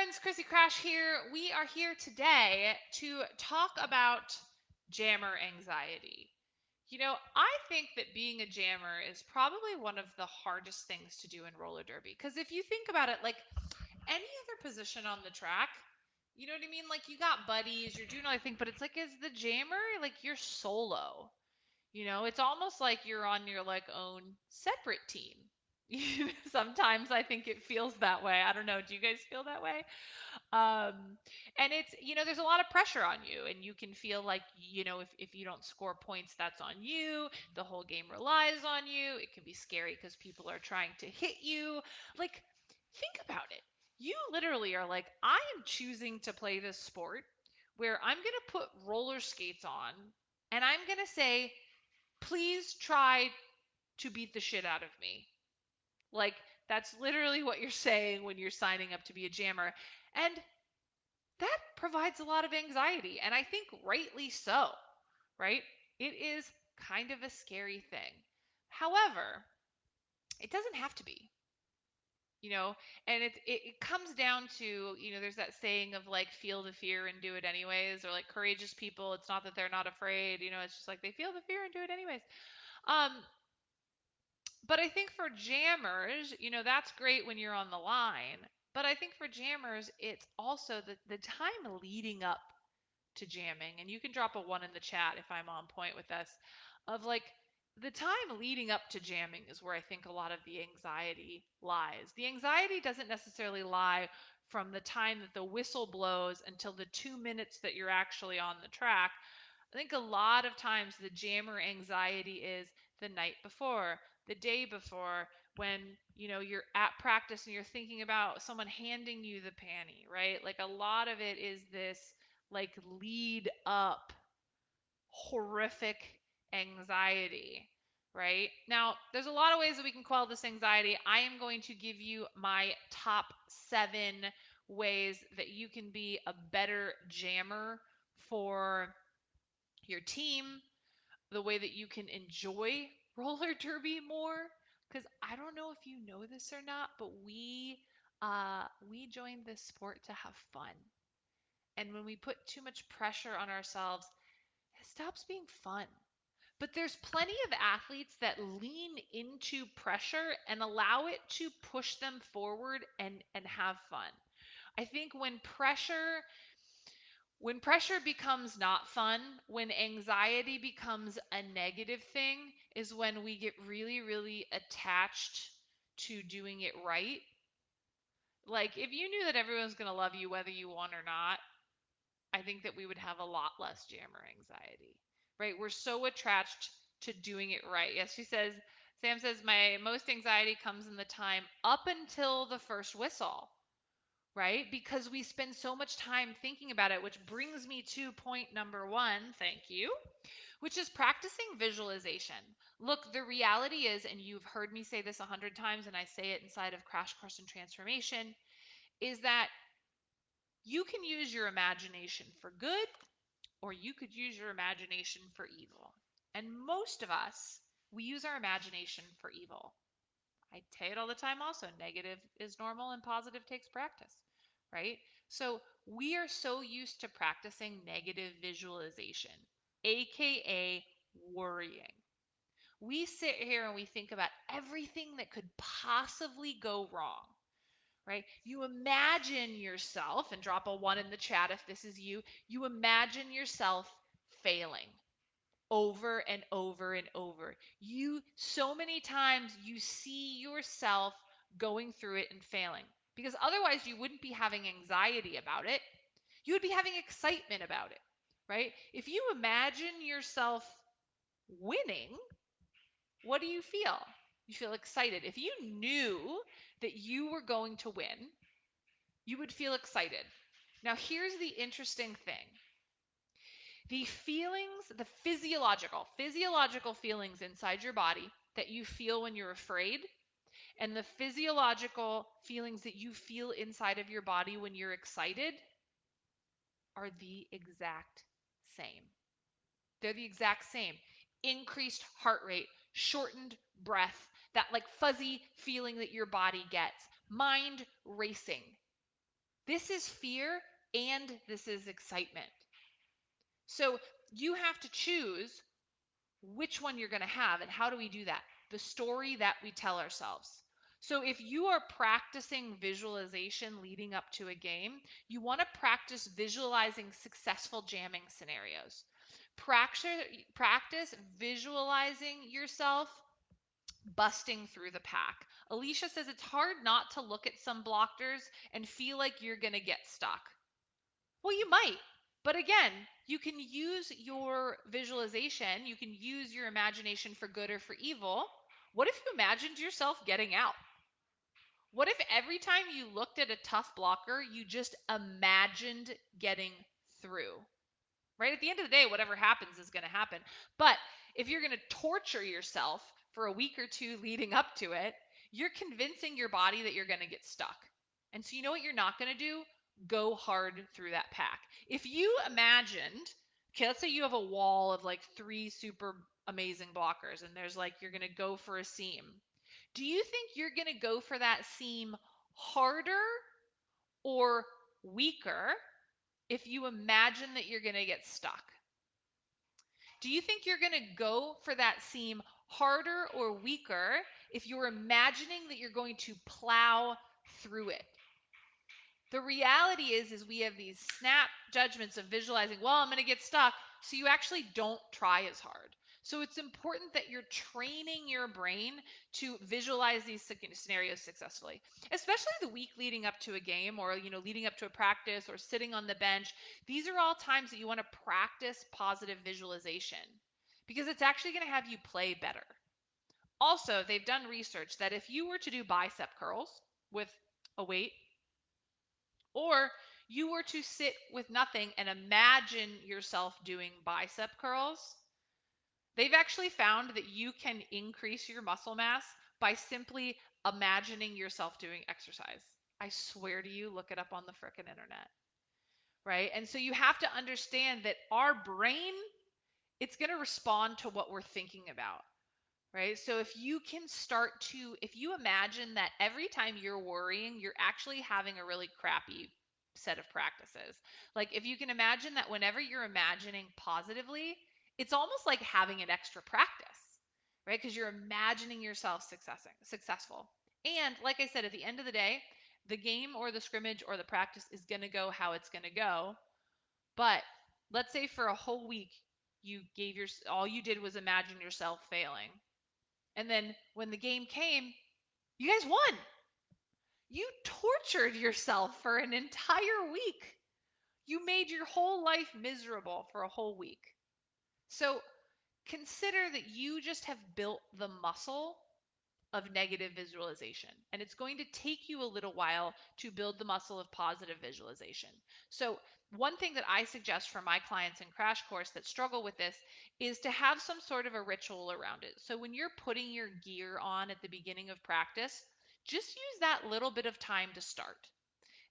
friends, Chrissy Crash here. We are here today to talk about jammer anxiety. I think that being a jammer is probably one of the hardest things to do in roller derby. Because if you think about it, like any other position on the track, you know what I mean? Like you got buddies, you're doing other things, but it's like, as the jammer, like you're solo. It's almost like you're on your like own separate team. Sometimes I think it feels that way. I don't know. Do you guys feel that way? And there's a lot of pressure on you, and you can feel like, if you don't score points, that's on you. The whole game relies on you. It can be scary because people are trying to hit you. Like, think about it. You literally are like, I am choosing to play this sport where I'm going to put roller skates on and I'm going to say, please try to beat the shit out of me. Like, that's literally what you're saying when you're signing up to be a jammer. And that provides a lot of anxiety. And I think rightly so, right? It is kind of a scary thing. However, it doesn't have to be, you know, and it comes down to, there's that saying of like, feel the fear and do it anyways, or like courageous people, it's not that they're not afraid, it's just like they feel the fear and do it anyways. Um, But I think for jammers, that's great when you're on the line. But I think for jammers, it's also the time leading up to jamming. And you can drop a one in the chat if I'm on point with this. Of like, the time leading up to jamming is where I think a lot of the anxiety lies. The anxiety doesn't necessarily lie from the time that the whistle blows until the 2 minutes that you're actually on the track. I think a lot of times the jammer anxiety is the night before, the day before, when you're at practice and you're thinking about someone handing you the panty, right? Like a lot of it is this like lead up horrific anxiety, right? Now, there's a lot of ways that we can quell this anxiety. I am going to give you my top 7 ways that you can be a better jammer for your team, the way that you can enjoy roller derby more. Because I don't know if you know this or not, but we joined this sport to have fun. And when we put too much pressure on ourselves, it stops being fun. But there's plenty of athletes that lean into pressure and allow it to push them forward and have fun. I think when pressure becomes not fun, when anxiety becomes a negative thing, is when we get really, really attached to doing it right. Like, if you knew that everyone's going to love you whether you won or not, I think that we would have a lot less jammer anxiety, right? We're so attached to doing it right. Yes, Sam says, my most anxiety comes in the time up until the first whistle, right? Because we spend so much time thinking about it, which brings me to point number 1, thank you, which is practicing visualization. Look, the reality is, and you've heard me say this 100 times, and I say it inside of Crash Course and Transformation, is that you can use your imagination for good, or you could use your imagination for evil. And most of us, we use our imagination for evil. I say it all the time also, negative is normal and positive takes practice, right? So we are so used to practicing negative visualization, aka worrying. We sit here and we think about everything that could possibly go wrong, right? You imagine yourself, and drop a one in the chat if this is you imagine yourself failing over and over and over. So many times you see yourself going through it and failing, because otherwise you wouldn't be having anxiety about it. You would be having excitement about it, right? If you imagine yourself winning, what do you feel? You feel excited. If you knew that you were going to win, you would feel excited. Now, here's the interesting thing. The feelings, the physiological feelings inside your body that you feel when you're afraid, and the physiological feelings that you feel inside of your body when you're excited are the exact same. They're the exact same. Increased heart rate, shortened breath, that like fuzzy feeling that your body gets, mind racing. This is fear and this is excitement. So you have to choose which one you're going to have. And how do we do that? The story that we tell ourselves. So if you are practicing visualization leading up to a game, you want to practice visualizing successful jamming scenarios. Practice visualizing yourself busting through the pack. Alicia says it's hard not to look at some blockers and feel like you're going to get stuck. Well, you might. But again, you can use your visualization, you can use your imagination for good or for evil. What if you imagined yourself getting out? What if every time you looked at a tough blocker, you just imagined getting through? Right? At the end of the day, whatever happens is going to happen. But if you're going to torture yourself for a week or two leading up to it, you're convincing your body that you're going to get stuck. And so, you know what you're not going to do? Go hard through that pack. If you imagined, okay, let's say you have a wall of like 3 super amazing blockers, and there's like, you're going to go for a seam. Do you think you're going to go for that seam harder or weaker if you imagine that you're going to get stuck? Do you think you're going to go for that seam harder or weaker if you're imagining that you're going to plow through it? The reality is we have these snap judgments of visualizing, well, I'm going to get stuck, so you actually don't try as hard. So it's important that you're training your brain to visualize these scenarios successfully, especially the week leading up to a game, or leading up to a practice, or sitting on the bench. These are all times that you want to practice positive visualization, because it's actually going to have you play better. Also, they've done research that if you were to do bicep curls with a weight, or you were to sit with nothing and imagine yourself doing bicep curls, they've actually found that you can increase your muscle mass by simply imagining yourself doing exercise. I swear to you, look it up on the frickin' internet. Right? And so you have to understand that our brain, it's going to respond to what we're thinking about. Right? So if you imagine that every time you're worrying, you're actually having a really crappy set of practices. Like if you can imagine that whenever you're imagining positively, it's almost like having an extra practice, right? Because you're imagining yourself successful. And like I said, at the end of the day, the game or the scrimmage or the practice is going to go how it's going to go. But let's say for a whole week, all you did was imagine yourself failing, and then when the game came, you guys won. You tortured yourself for an entire week. You made your whole life miserable for a whole week. So consider that you just have built the muscle of negative visualization. And it's going to take you a little while to build the muscle of positive visualization. So, one thing that I suggest for my clients in Crash Course that struggle with this is to have some sort of a ritual around it. So, when you're putting your gear on at the beginning of practice, just use that little bit of time to start.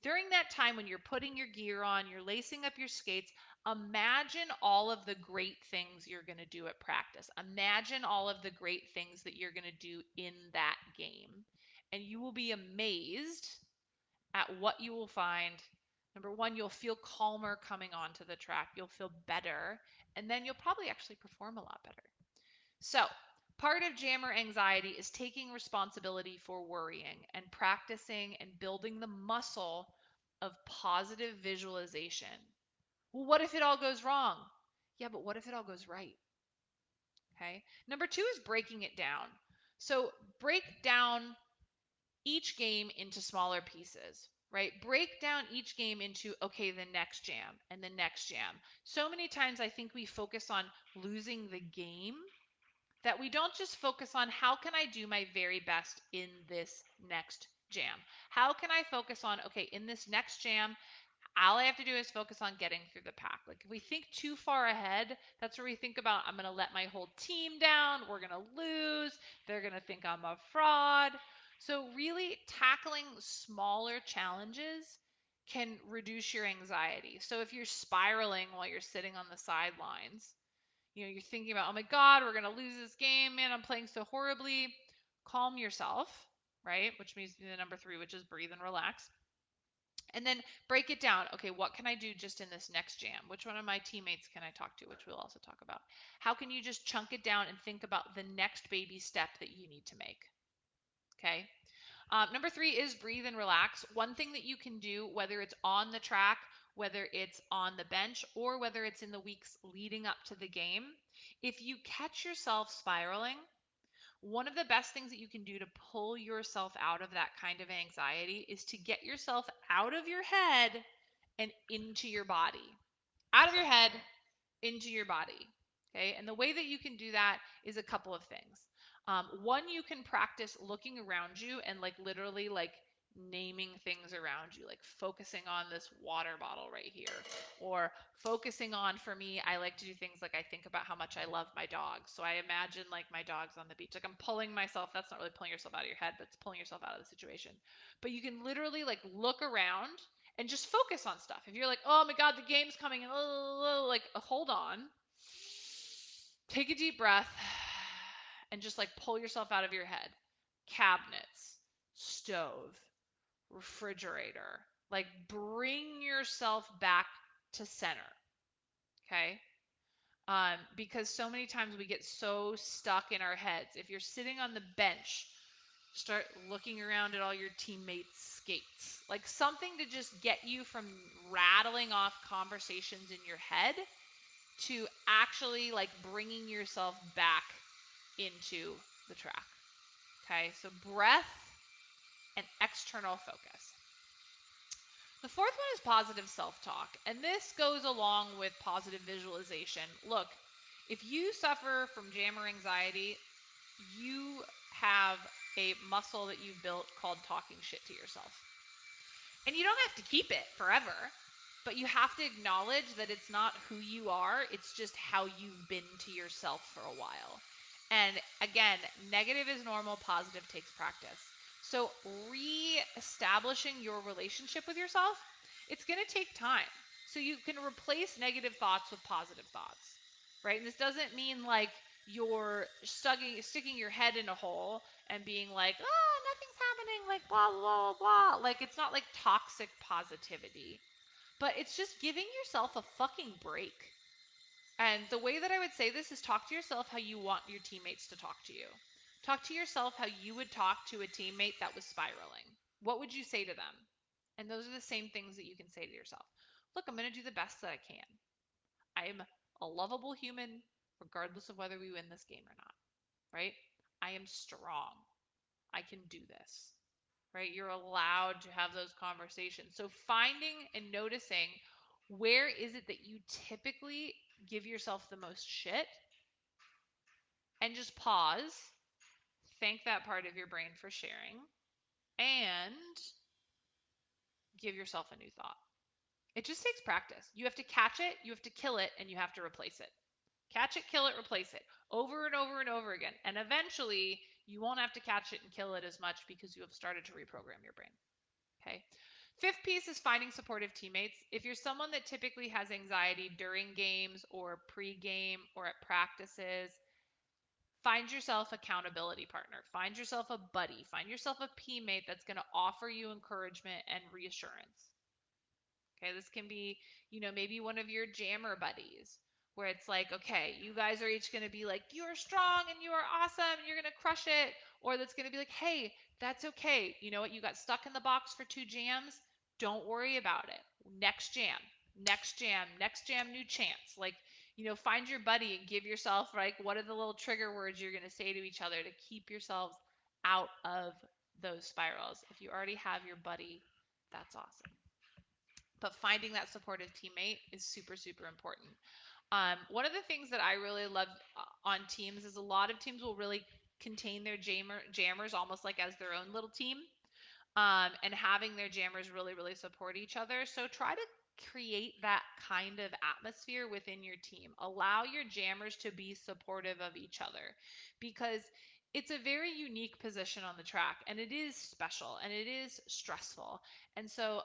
During that time when you're putting your gear on, you're lacing up your skates, imagine all of the great things you're going to do at practice. Imagine all of the great things that you're going to do in that game. And you will be amazed at what you will find. Number one, you'll feel calmer coming onto the track. You'll feel better. And then you'll probably actually perform a lot better. So, part of jammer anxiety is taking responsibility for worrying and practicing and building the muscle of positive visualization. Well, what if it all goes wrong? Yeah, but what if it all goes right? Okay. Number two is breaking it down. So, break down each game into smaller pieces, right? Break down each game into, okay, the next jam and the next jam. So many times I think we focus on losing the game, that we don't just focus on how can I do my very best in this next jam? How can I focus on, okay, in this next jam, all I have to do is focus on getting through the pack. Like if we think too far ahead, that's where we think about, I'm going to let my whole team down. We're going to lose. They're going to think I'm a fraud. So really tackling smaller challenges can reduce your anxiety. So if you're spiraling while you're sitting on the sidelines, you're thinking about, oh my God, we're going to lose this game. Man, I'm playing so horribly. Calm yourself, right? Which means the number three, which is breathe and relax. And then break it down. Okay, what can I do just in this next jam? Which one of my teammates can I talk to? Which we'll also talk about. How can you just chunk it down and think about the next baby step that you need to make? Okay. Number three is breathe and relax. One thing that you can do, whether it's on the track, whether it's on the bench, or whether it's in the weeks leading up to the game, if you catch yourself spiraling, one of the best things that you can do to pull yourself out of that kind of anxiety is to get yourself out of your head and into your body. Out of your head, into your body. Okay. And the way that you can do that is a couple of things. One, you can practice looking around you and like literally like naming things around you, like focusing on this water bottle right here, or focusing on, for me, I like to do things like I think about how much I love my dog. So I imagine like my dog's on the beach. Like I'm pulling myself, that's not really pulling yourself out of your head, but it's pulling yourself out of the situation. But you can literally like look around and just focus on stuff. If you're like, oh my God, the game's coming, like hold on, take a deep breath, and just like pull yourself out of your head. Cabinets, stove, refrigerator, like bring yourself back to center. Okay. Because so many times we get so stuck in our heads. If you're sitting on the bench, start looking around at all your teammates' skates. Like something to just get you from rattling off conversations in your head to actually like bringing yourself back into the track. Okay, so breath and external focus. The fourth one is positive self talk, and this goes along with positive visualization. Look, if you suffer from jammer anxiety, you have a muscle that you've built called talking shit to yourself. And you don't have to keep it forever, but you have to acknowledge that it's not who you are, it's just how you've been to yourself for a while. And again, negative is normal, positive takes practice. So, re-establishing your relationship with yourself, it's going to take time. So, you can replace negative thoughts with positive thoughts, right? And this doesn't mean like you're sticking your head in a hole and being like, oh, nothing's happening, like blah, blah, blah. Like, it's not like toxic positivity, but it's just giving yourself a fucking break. And the way that I would say this is talk to yourself how you want your teammates to talk to you. Talk to yourself how you would talk to a teammate that was spiraling. What would you say to them? And those are the same things that you can say to yourself. Look, I'm going to do the best that I can. I am a lovable human, regardless of whether we win this game or not, right? I am strong. I can do this, right? You're allowed to have those conversations. So finding and noticing where is it that you typically give yourself the most shit, and just pause, thank that part of your brain for sharing, and give yourself a new thought. It just takes practice. You have to catch it, you have to kill it, and you have to replace it. Catch it, kill it, replace it over and over and over again. And eventually, you won't have to catch it and kill it as much because you have started to reprogram your brain. Okay. Fifth piece is finding supportive teammates. If you're someone that typically has anxiety during games or pre-game or at practices, find yourself accountability partner. Find yourself a buddy. Find yourself a teammate that's going to offer you encouragement and reassurance. Okay, this can be, maybe one of your jammer buddies where it's like, okay, you guys are each going to be like, you are strong and you are awesome and you're going to crush it. Or that's going to be like, hey, that's okay. You know what? You got stuck in the box for 2 jams. Don't worry about it. Next jam, next jam, next jam, new chance. Like, find your buddy and give yourself, like, what are the little trigger words you're going to say to each other to keep yourselves out of those spirals. If you already have your buddy, that's awesome. But finding that supportive teammate is super, super important. One of the things that I really love on teams is a lot of teams will really contain their jammers almost like as their own little team, and having their jammers really, really support each other. So try to create that kind of atmosphere within your team. Allow your jammers to be supportive of each other, because it's a very unique position on the track and it is special and it is stressful. And so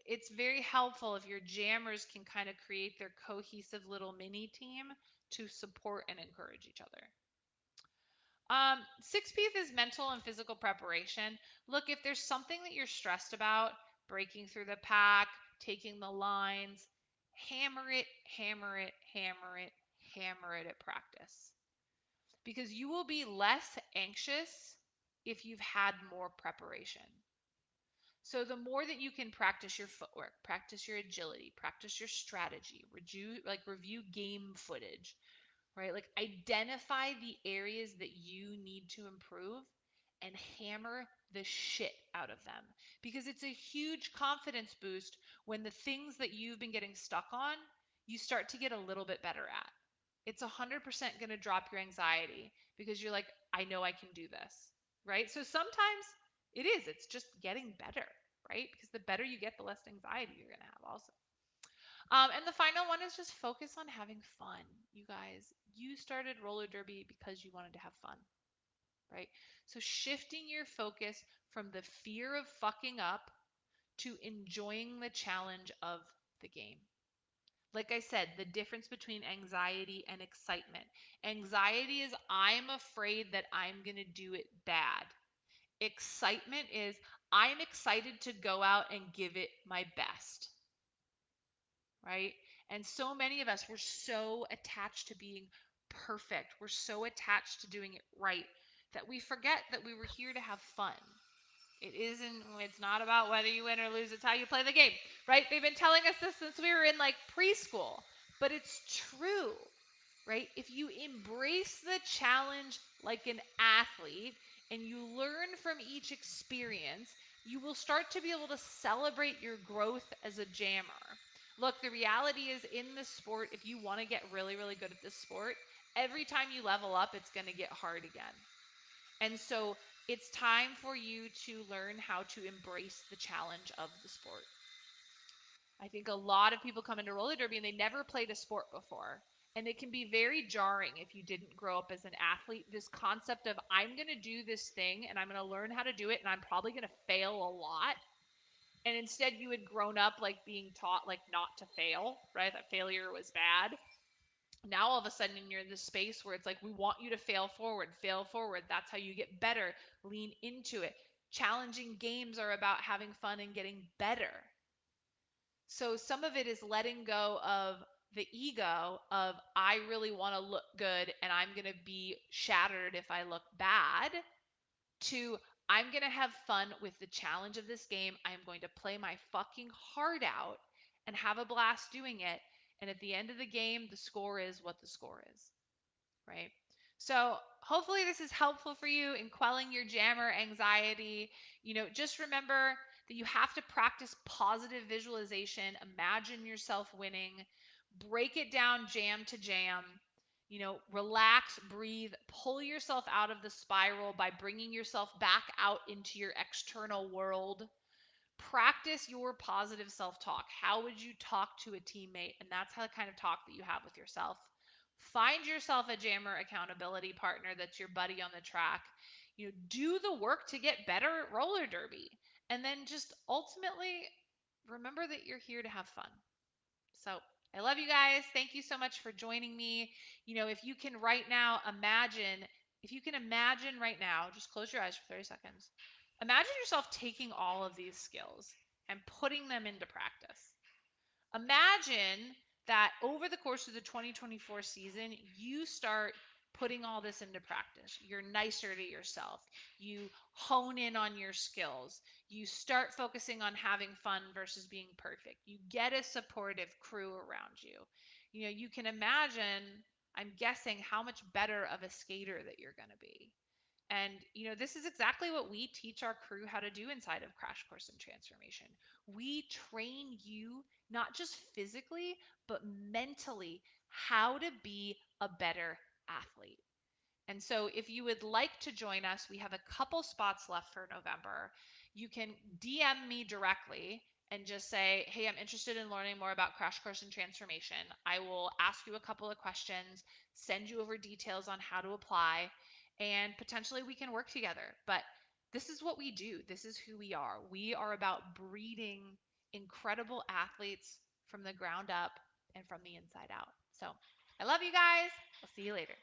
it's very helpful if your jammers can kind of create their cohesive little mini team to support and encourage each other. Sixth piece is mental and physical preparation. Look, if there's something that you're stressed about, breaking through the pack, taking the lines. Hammer it, hammer it, hammer it, hammer it at practice. Because you will be less anxious if you've had more preparation. So the more that you can practice your footwork, practice your agility, practice your strategy, review game footage, right? Like identify the areas that you need to improve and hammer the shit out of them. Because it's a huge confidence boost when the things that you've been getting stuck on, you start to get a little bit better at. It's 100% going to drop your anxiety because you're like, I know I can do this, right? So sometimes it's just getting better, right? Because the better you get, the less anxiety you're going to have also. And the final one is just focus on having fun. You guys, you started roller derby because you wanted to have fun, right? So shifting your focus from the fear of fucking up to enjoying the challenge of the game. Like I said, the difference between anxiety and excitement. Anxiety is I'm afraid that I'm going to do it bad. Excitement is I'm excited to go out and give it my best, right? And so many of us, we're so attached to being perfect. We're so attached to doing it right that we forget that we were here to have fun. It's not about whether you win or lose, it's how you play the game, right? They've been telling us this since we were in like preschool, but it's true, right? If you embrace the challenge like an athlete and you learn from each experience, you will start to be able to celebrate your growth as a jammer. Look, the reality is in this sport, if you want to get really, really good at this sport, every time you level up, it's going to get hard again. And so it's time for you to learn how to embrace the challenge of the sport. I think a lot of people come into roller derby and they never played a sport before. And it can be very jarring if you didn't grow up as an athlete. This concept of I'm going to do this thing and I'm going to learn how to do it and I'm probably going to fail a lot. And instead you had grown up like being taught like not to fail, right? That failure was bad. Now all of a sudden you're in this space where it's like we want you to fail forward, fail forward. That's how you get better. Lean into it. Challenging games are about having fun and getting better. So some of it is letting go of the ego of I really want to look good and I'm going to be shattered if I look bad, to I'm going to have fun with the challenge of this game. I'm going to play my fucking heart out and have a blast doing it. And at the end of the game, the score is what the score is, right? So hopefully this is helpful for you in quelling your jammer anxiety. Just remember that you have to practice positive visualization. Imagine yourself winning. Break it down jam to jam. Relax, breathe, pull yourself out of the spiral by bringing yourself back out into your external world. Practice your positive self-talk. How would you talk to a teammate? And that's how the kind of talk that you have with yourself. Find yourself a jammer accountability partner that's your buddy on the track. Do the work to get better at roller derby. And then just ultimately remember that you're here to have fun. So I love you guys. Thank you so much for joining me. If you can right now imagine right now, just close your eyes for 30 seconds. Imagine yourself taking all of these skills and putting them into practice. Imagine that over the course of the 2024 season, you start putting all this into practice. You're nicer to yourself. You hone in on your skills. You start focusing on having fun versus being perfect. You get a supportive crew around you. You can imagine, I'm guessing, how much better of a skater that you're going to be. And, this is exactly what we teach our crew how to do inside of Crash Course in Transformation. We train you not just physically, but mentally how to be a better athlete. And so if you would like to join us, we have a couple spots left for November. You can DM me directly and just say, hey, I'm interested in learning more about Crash Course and Transformation. I will ask you a couple of questions, send you over details on how to apply, and potentially we can work together. But this is what we do. This is who we are. We are about breeding incredible athletes from the ground up and from the inside out. So I love you guys. I'll see you later.